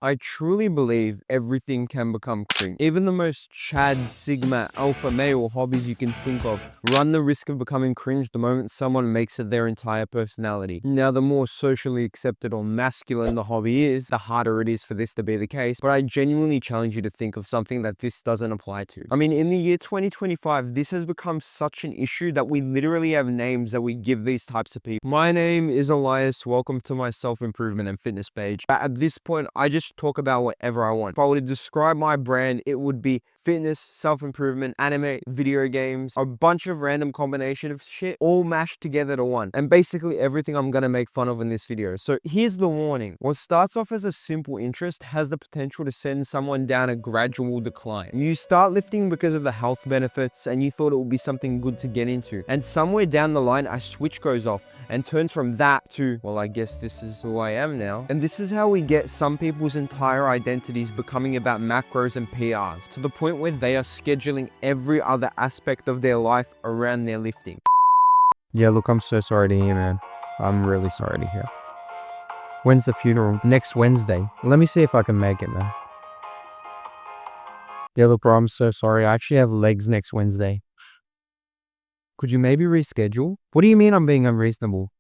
I truly believe everything can become cringe. Even the most Chad, Sigma, Alpha male hobbies you can think of run the risk of becoming cringe the moment someone makes it their entire personality. Now, the more socially accepted or masculine the hobby is, the harder it is for this to be the case, but I genuinely challenge you to think of something that this doesn't apply to. I mean, in the year 2025, this has become such an issue that we literally have names that we give these types of people. My name is Elias. Welcome to my self-improvement and fitness page. But at this point, I just talk about whatever I want. If I were to describe my brand, it would be fitness, self-improvement, anime, video games, a bunch of random combination of shit all mashed together to one. And basically everything I'm gonna make fun of in this video. So here's the warning. What starts off as a simple interest has the potential to send someone down a gradual decline. You start lifting because of the health benefits and you thought it would be something good to get into. And somewhere down the line, a switch goes off and turns from that to, well, I guess this is who I am now. And this is how we get some people's entire identities becoming about macros and PRs, to the point where they are scheduling every other aspect of their life around their lifting. Yeah, look, I'm so sorry to hear, man. I'm really sorry to hear. When's the funeral? Next Wednesday. Let me see if I can make it, man. Yeah, look, bro, I'm so sorry. I actually have legs next Wednesday. Could you maybe reschedule? What do you mean I'm being unreasonable?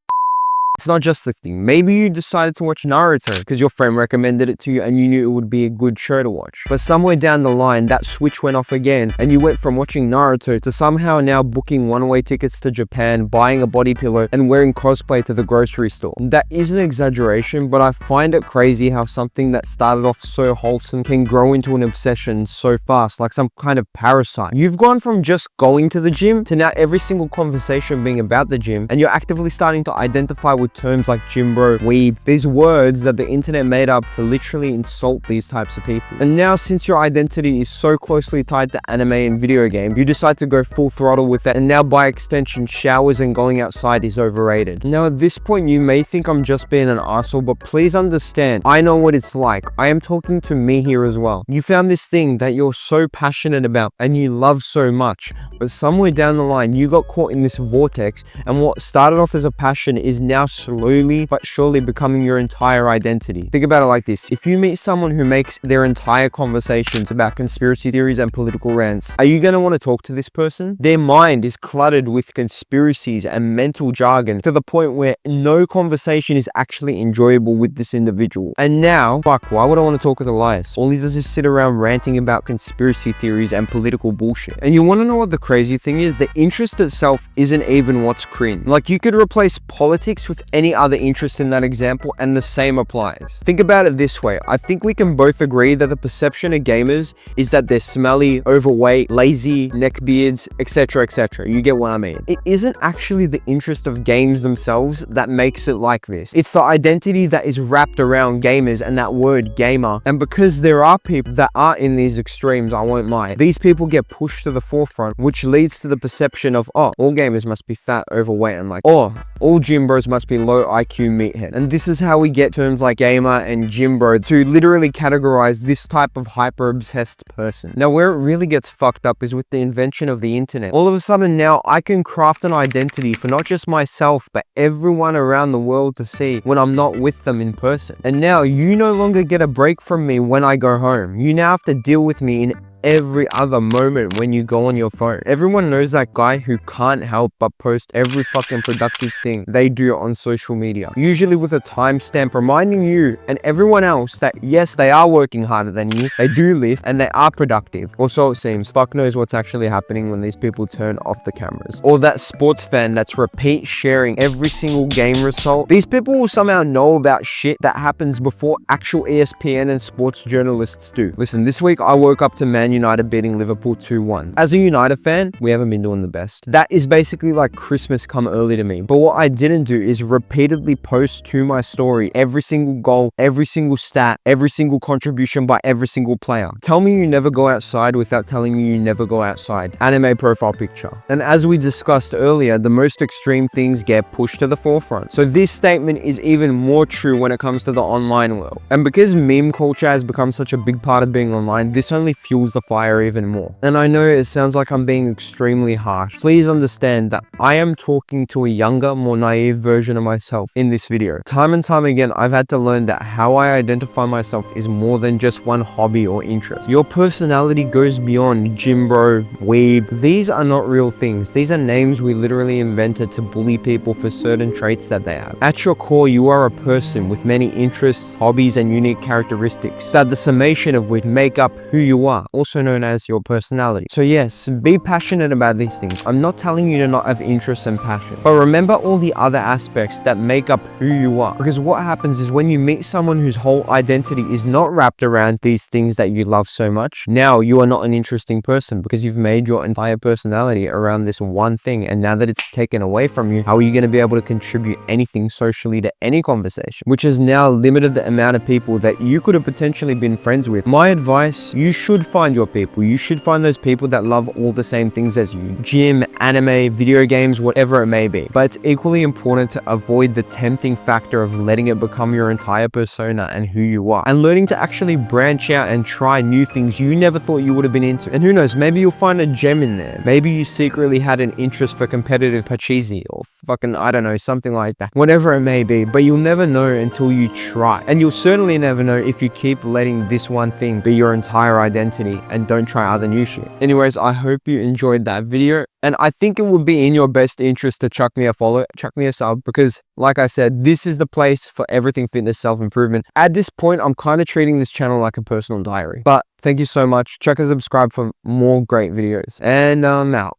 It's not just lifting. Maybe you decided to watch Naruto because your friend recommended it to you and you knew it would be a good show to watch. But somewhere down the line, that switch went off again and you went from watching Naruto to somehow now booking one-way tickets to Japan, buying a body pillow, and wearing cosplay to the grocery store. That is an exaggeration, but I find it crazy how something that started off so wholesome can grow into an obsession so fast, like some kind of parasite. You've gone from just going to the gym to now every single conversation being about the gym, and you're actively starting to identify with terms like gym bro, weeb, these words that the internet made up to literally insult these types of people. And now, since your identity is so closely tied to anime and video games, you decide to go full throttle with it, and now by extension, showers and going outside is overrated. Now at this point, you may think I'm just being an asshole, but please understand, I know what it's like. I am talking to me here as well. You found this thing that you're so passionate about and you love so much, but somewhere down the line, you got caught in this vortex, and what started off as a passion is now slowly but surely becoming your entire identity. Think about it like this. If you meet someone who makes their entire conversations about conspiracy theories and political rants, are you going to want to talk to this person? Their mind is cluttered with conspiracies and mental jargon to the point where no conversation is actually enjoyable with this individual. And now, fuck, why would I want to talk with Elias? All he does is sit around ranting about conspiracy theories and political bullshit. And you want to know what the crazy thing is? The interest itself isn't even what's cringe. Like, you could replace politics with any other interest in that example and the same applies. Think about it this way. I think we can both agree that the perception of gamers is that they're smelly, overweight, lazy, neckbeards, etc, etc. You get what I mean. It isn't actually the interest of games themselves that makes it like this. It's the identity that is wrapped around gamers and that word gamer. And because there are people that are in these extremes, I won't lie, these people get pushed to the forefront, which leads to the perception of, oh, all gamers must be fat, overweight, and like, oh, all gym bros must be low IQ meathead. And this is how we get terms like gamer and gym bro to literally categorize this type of hyper obsessed person. Now, where it really gets fucked up is with the invention of the internet. All of a sudden now I can craft an identity for not just myself, but everyone around the world to see when I'm not with them in person. And now you no longer get a break from me when I go home. You now have to deal with me in every other moment when you go on your phone. Everyone knows that guy who can't help but post every fucking productive thing they do on social media, usually with a timestamp reminding you and everyone else that yes, they are working harder than you, they do live, and they are productive. Or so it seems. Fuck knows what's actually happening when these people turn off the cameras. Or that sports fan that's repeat sharing every single game result. These people will somehow know about shit that happens before actual ESPN and sports journalists do. Listen, this week I woke up to Man United beating Liverpool 2-1. As a United fan, we haven't been doing the best. That is basically like Christmas come early to me. But what I didn't do is repeatedly post to my story every single goal, every single stat, every single contribution by every single player. Tell me you never go outside without telling me you never go outside. Anime profile picture. And as we discussed earlier, the most extreme things get pushed to the forefront. So this statement is even more true when it comes to the online world. And because meme culture has become such a big part of being online, this only fuels the the fire even more. And I know it sounds like I'm being extremely harsh. Please understand that I am talking to a younger, more naive version of myself in this video. Time and time again, I've had to learn that how I identify myself is more than just one hobby or interest. Your personality goes beyond gym bro, weeb. These are not real things. These are names we literally invented to bully people for certain traits that they have. At your core, you are a person with many interests, hobbies, and unique characteristics that the summation of which make up who you are, also known as your personality. So yes, be passionate about these things. I'm not telling you to not have interests and passion, but remember all the other aspects that make up who you are. Because what happens is when you meet someone whose whole identity is not wrapped around these things that you love so much, now you are not an interesting person because you've made your entire personality around this one thing. And now that it's taken away from you, how are you going to be able to contribute anything socially to any conversation? Which has now limited the amount of people that you could have potentially been friends with. My advice, you should find your people. You should find those people that love all the same things as you. Gym, anime, video games, whatever it may be. But it's equally important to avoid the tempting factor of letting it become your entire persona and who you are. And learning to actually branch out and try new things you never thought you would have been into. And who knows, maybe you'll find a gem in there. Maybe you secretly had an interest for competitive pachisi or fucking, I don't know, something like that. Whatever it may be, but you'll never know until you try. And you'll certainly never know if you keep letting this one thing be your entire identity and don't try other new shit. Anyways, I hope you enjoyed that video. And I think it would be in your best interest to chuck me a follow, chuck me a sub, because like I said, this is the place for everything fitness self-improvement. At this point, I'm kind of treating this channel like a personal diary. But thank you so much. Chuck a subscribe for more great videos. And out.